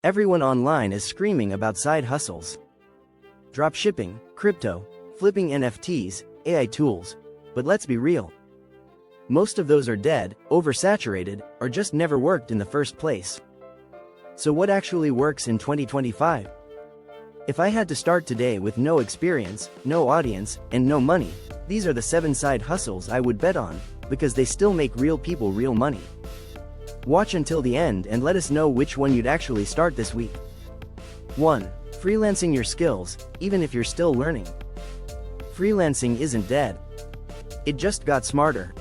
Everyone online is screaming about side hustles. Dropshipping, crypto, flipping NFTs, AI tools. But let's be real. Most of those are dead, oversaturated, or just never worked in the first place. So what actually works in 2025? If I had to start today with no experience, no audience, and no money, these are the 7 side hustles I would bet on, because they still make real people real money. Watch until the end and let us know which one you'd actually start this week. 1. Freelancing your skills, even if you're still learning. Freelancing isn't dead. It just got smarter.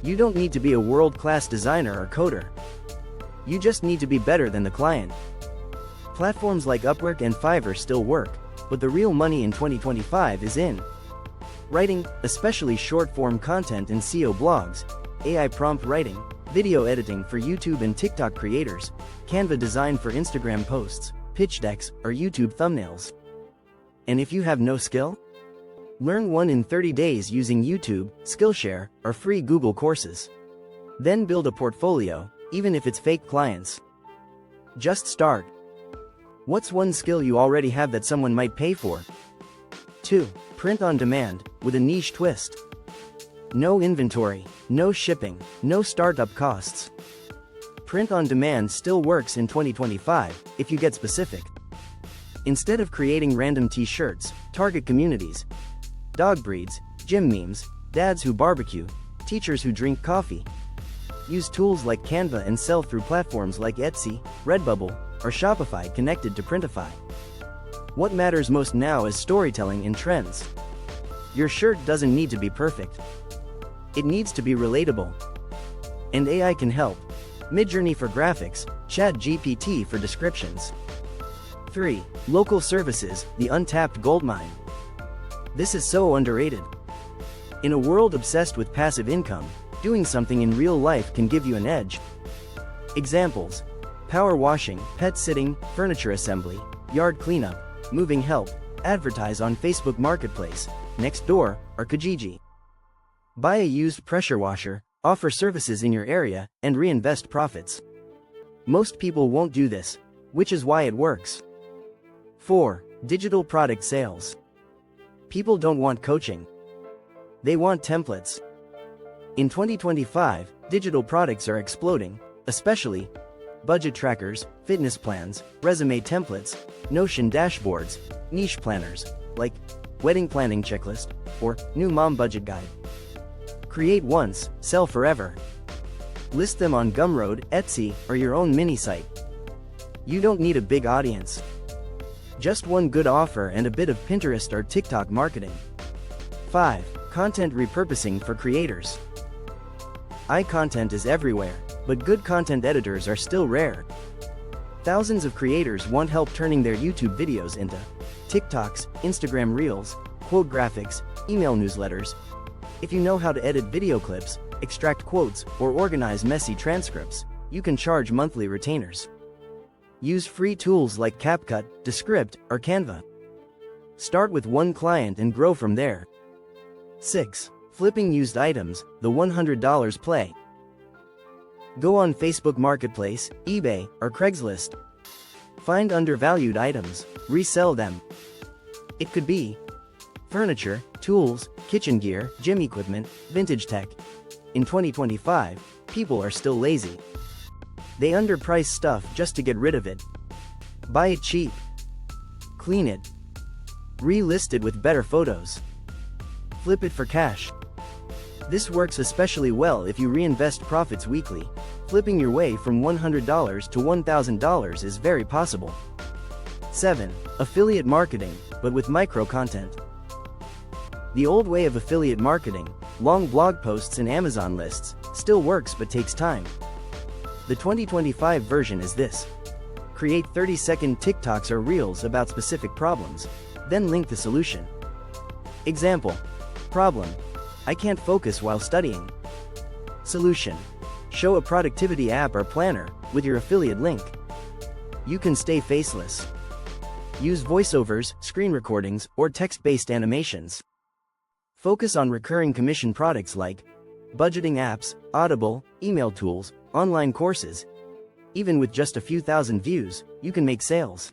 You don't need to be a world-class designer or coder. You just need to be better than the client. Platforms like Upwork and Fiverr still work, but the real money in 2025 is in writing, especially short-form content and SEO blogs, AI prompt writing, video editing for YouTube and TikTok creators, Canva design for Instagram posts, pitch decks, or YouTube thumbnails. And if you have no skill? Learn one in 30 days using YouTube, Skillshare, or free Google courses. Then build a portfolio, even if it's fake clients. Just start. What's one skill you already have that someone might pay for? 2. Print on demand, with a niche twist. No inventory, no shipping, no startup costs. Print on demand still works in 2025, if you get specific. Instead of creating random t-shirts, target communities. Dog breeds, gym memes, dads who barbecue, teachers who drink coffee. Use tools like Canva and sell through platforms like Etsy, Redbubble, or Shopify connected to Printify. What matters most now is storytelling and trends. Your shirt doesn't need to be perfect. It needs to be relatable. And AI can help. Midjourney for graphics, ChatGPT for descriptions. 3. Local services, the untapped goldmine. This is so underrated. In a world obsessed with passive income, doing something in real life can give you an edge. Examples: power washing, pet sitting, furniture assembly, yard cleanup, moving help. Advertise on Facebook Marketplace, Nextdoor, or Kijiji. Buy a used pressure washer, offer services in your area, and reinvest profits. Most people won't do this, which is why it works. 4. Digital product sales. People don't want coaching. They want templates. In 2025, digital products are exploding, especially budget trackers, fitness plans, resume templates, Notion dashboards, niche planners, like wedding planning checklist, or new mom budget guide. Create once, sell forever. List them on Gumroad, Etsy, or your own mini site. You don't need a big audience. Just one good offer and a bit of Pinterest or TikTok marketing. 5. Content repurposing for creators. Content is everywhere, but good content editors are still rare. Thousands of creators want help turning their YouTube videos into TikToks, Instagram Reels, quote graphics, email newsletters. If you know how to edit video clips, extract quotes, or organize messy transcripts, you can charge monthly retainers. Use free tools like CapCut, Descript, or Canva. Start with one client and grow from there. 6. Flipping used items, the $100 play. Go on Facebook Marketplace, eBay, or Craigslist. Find undervalued items, resell them. It could be furniture, tools, kitchen gear, gym equipment, vintage tech. In 2025, people are still lazy. They underprice stuff just to get rid of it. Buy it cheap. Clean it. Relist it with better photos. Flip it for cash. This works especially well if you reinvest profits weekly. Flipping your way from $100 to $1,000 is very possible. 7. Affiliate marketing, but with micro content. The old way of affiliate marketing, long blog posts and Amazon lists, still works but takes time. The 2025 version is this. Create 30-second TikToks or Reels about specific problems, then link the solution. Example: problem: I can't focus while studying. Solution: show a productivity app or planner, with your affiliate link. You can stay faceless. Use voiceovers, screen recordings, or text-based animations. Focus on recurring commission products like budgeting apps, Audible, email tools, online courses. Even with just a few thousand views, you can make sales.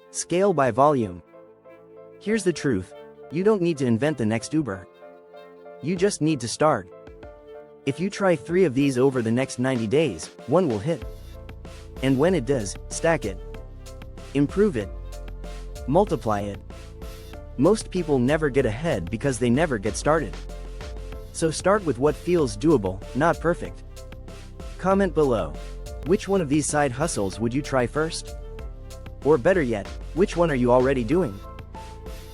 Scale by volume. Here's the truth. You don't need to invent the next Uber. You just need to start. If you try 3 of these over the next 90 days, one will hit. And when it does, stack it. Improve it. Multiply it. Most people never get ahead because they never get started. So start with what feels doable, not perfect. Comment below. Which one of these side hustles would you try first? Or better yet, which one are you already doing?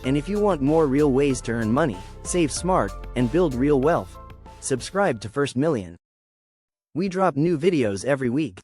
And if you want more real ways to earn money, save smart, and build real wealth, subscribe to First Million. We drop new videos every week.